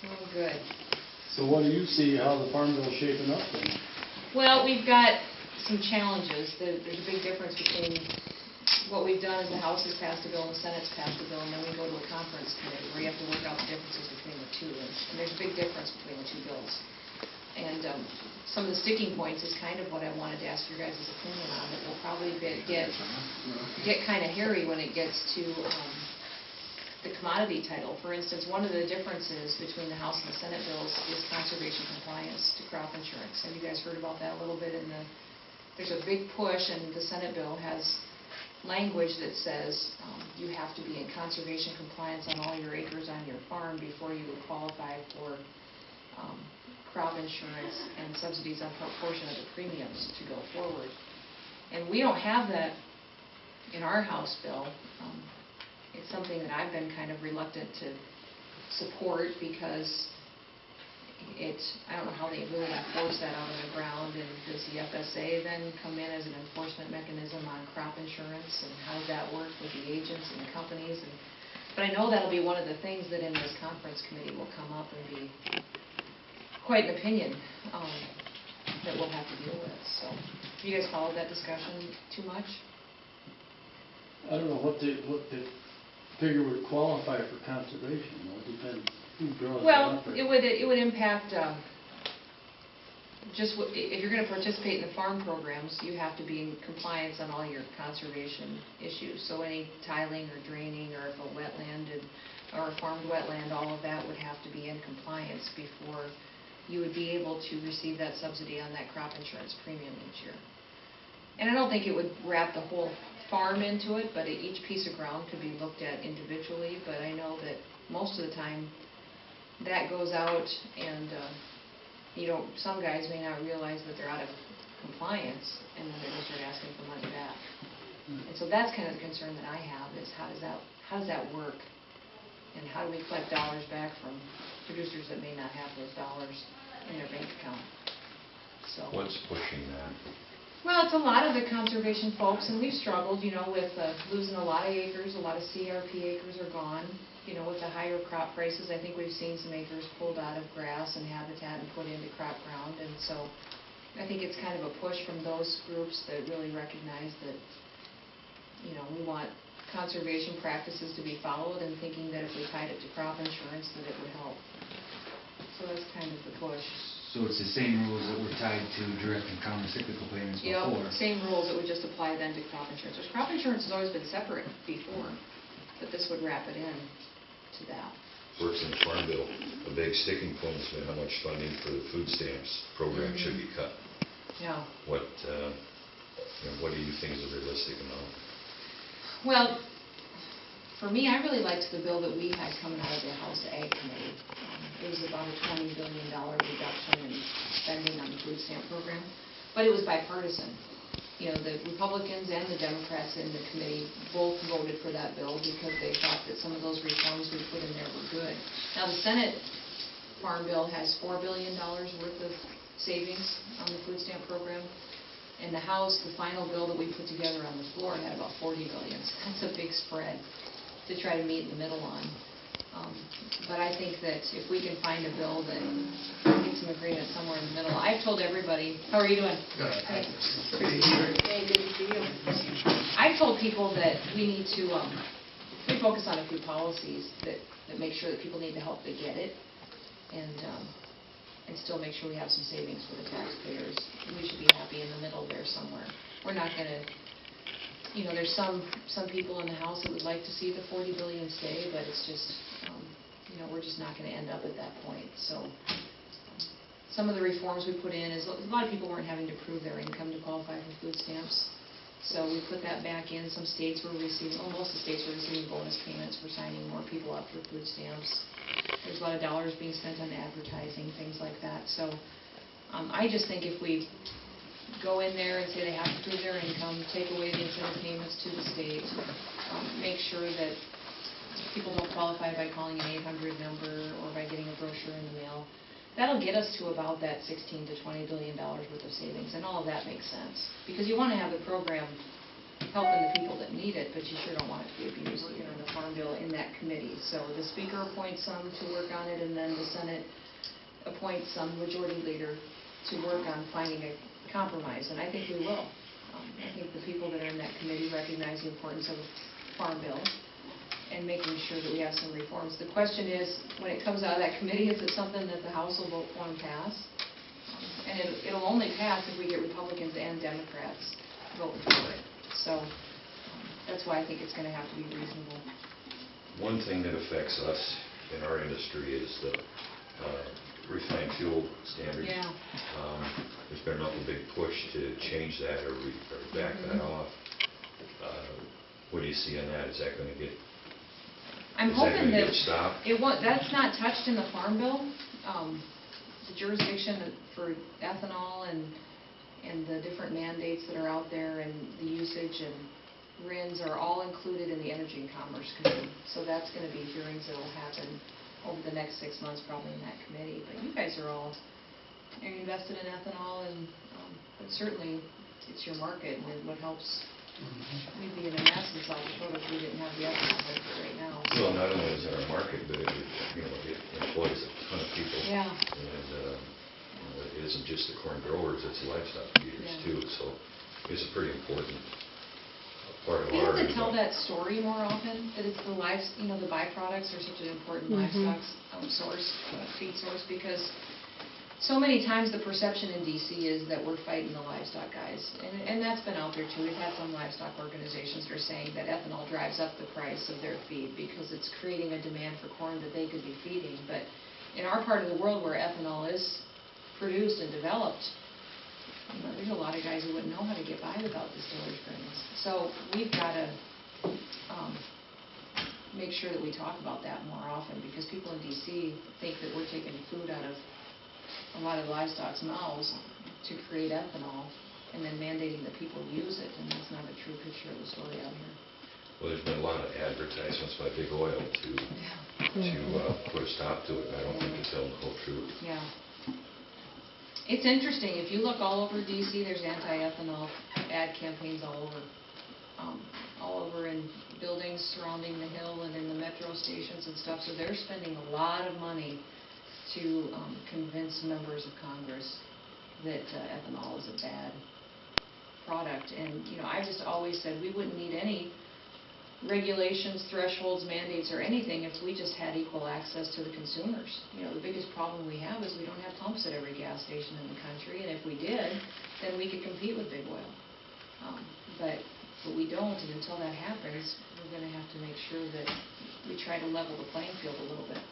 Oh, good. So what do you see how the Farm Bill's shaping up then? Well, we've got some challenges. There's a big difference between what we've done is the House has passed a bill and the Senate's passed a bill, and then we go to a conference committee where you have to work out the differences between the two. And there's a big difference between the two bills. And some of the sticking points is kind of what I wanted to ask your guys' opinion on. That will probably get kind of hairy when it gets to the commodity title. For instance, one of the differences between the House and the Senate bills is conservation compliance to crop insurance. Have you guys heard about that a little bit? There's a big push, and the Senate bill has language that says you have to be in conservation compliance on all your acres on your farm before you would qualify for crop insurance and subsidies on a portion of the premiums to go forward. And we don't have that in our House bill. It's something that I've been kind of reluctant to support because I don't know how they really enforce that out on the ground, and does the FSA then come in as an enforcement mechanism on crop insurance, and how does that work with the agents and the companies? But I know that'll be one of the things that in this conference committee will come up and be quite an opinion that we'll have to deal with. So, have you guys followed that discussion too much? I don't know what the figure would qualify for conservation. It depends who draws it up. Well, it would impact if you're going to participate in the farm programs, you have to be in compliance on all your conservation issues. So any tiling or draining, or if a wetland or a farmed wetland, all of that would have to be in compliance before you would be able to receive that subsidy on that crop insurance premium each year. And I don't think it would wrap the whole farm into it, but each piece of ground could be looked at individually. But I know that most of the time that goes out, and some guys may not realize that they're out of compliance, and then they're going to start asking for money back. And so that's kind of the concern that I have, is how does that work, and how do we collect dollars back from producers that may not have those dollars in their bank account? So what's pushing that? Well, it's a lot of the conservation folks, and we've struggled, with losing a lot of acres. A lot of CRP acres are gone. With the higher crop prices, I think we've seen some acres pulled out of grass and habitat and put into crop ground. And so I think it's kind of a push from those groups that really recognize that, we want conservation practices to be followed, and thinking that if we tied it to crop insurance, that it would help. So that's kind of the push. So it's the same rules that were tied to direct and counter-cyclical payments before? Yep, same rules that would just apply then to crop insurance. Which crop insurance has always been separate before, but this would wrap it in to that. Works in the Farm Bill. A big sticking point has been how much funding for the food stamps program should be cut. Yeah. What do you think is a realistic amount? Well, for me, I really liked the bill that we had coming out of the House Ag Committee. It was about a $20 billion reduction in spending on the food stamp program, but it was bipartisan. The Republicans and the Democrats in the committee both voted for that bill because they thought that some of those reforms we put in there were good. Now, the Senate Farm Bill has $4 billion worth of savings on the food stamp program. In the House, the final bill that we put together on the floor had about $40 billion. So that's a big spread to try to meet in the middle on. But I think that if we can find a bill that gets some agreement somewhere in the middle. I've told everybody, how are you doing? Good. Hey, good to see you. I've told people that we need to focus on a few policies that make sure that people need the help to get it, and still make sure we have some savings for the taxpayers. We should be happy in the middle there somewhere. We're not going to, there's some people in the House that would like to see the $40 billion stay, but it's just, we're just not going to end up at that point. So some of the reforms we put in is a lot of people weren't having to prove their income to qualify for food stamps. So we put that back in. Some states were receiving, most of the states were receiving bonus payments for signing more people up for food stamps. There's a lot of dollars being spent on advertising, things like that. So I just think if we go in there and say they have to prove their income, take away the incentive payments to the state, make sure that people don't qualify by calling an 800 number or by getting a brochure in the mail. That'll get us to about that $16 to $20 billion worth of savings, and all of that makes sense. Because you want to have the program helping the people that need it, but you sure don't want it to be abused either in the Farm Bill in that committee. So the Speaker appoints some to work on it, and then the Senate appoints some Majority Leader to work on finding a compromise, and I think we will. I think the people that are in that committee recognize the importance of a Farm Bill and making sure that we have some reforms. The question is, when it comes out of that committee, is it something that the House will vote for and pass? And it'll only pass if we get Republicans and Democrats voting for it. So that's why I think it's going to have to be reasonable. One thing that affects us in our industry is the refined fuel standard. Yeah. There's been an awful big push to change that or back that off. What do you see on that? Is that going to get? I'm Is that hoping gonna that get stopped? it won't. That's not touched in the Farm Bill. The jurisdiction for ethanol and the different mandates that are out there and the usage and RINs are all included in the Energy and Commerce Committee. So that's going to be hearings that will happen over the next 6 months probably in that committee. But you guys are all invested in ethanol, and but certainly it's your market, and what helps. We'd be in a mess in South Dakota if we didn't have the ethanol market right now. Well, not only is it our market, but it employs a ton of people. Yeah. And it isn't just the corn growers, it's the livestock feeders Yeah. too. So it's a pretty important part of We our. have to tell that story more often, that it's the the byproducts are such an important livestock source, feed source, because so many times the perception in D.C. is that we're fighting the livestock guys, and that's been out there too. We've had some livestock organizations that are saying that ethanol drives up the price of their feed because it's creating a demand for corn that they could be feeding. But in our part of the world where ethanol is produced and developed, there's a lot of guys who wouldn't know how to get by without distillers' grains. So we've got to make sure that we talk about that more often, because people in D.C. think that we're taking food out of a lot of livestock's mouths to create ethanol and then mandating that people use it, and that's not a true picture of the story out here. Well, there's been a lot of advertisements by Big Oil to put a stop to it, and I don't think they're telling the whole truth. Yeah. It's interesting. If you look all over D.C., there's anti-ethanol ad campaigns all over in buildings surrounding the Hill and in the metro stations and stuff. So they're spending a lot of money to convince members of Congress that ethanol is a bad product. And, I just always said we wouldn't need any regulations, thresholds, mandates, or anything if we just had equal access to the consumers. The biggest problem we have is we don't have pumps at every gas station in the country, and if we did, then we could compete with big oil. But we don't, and until that happens, we're going to have to make sure that we try to level the playing field a little bit.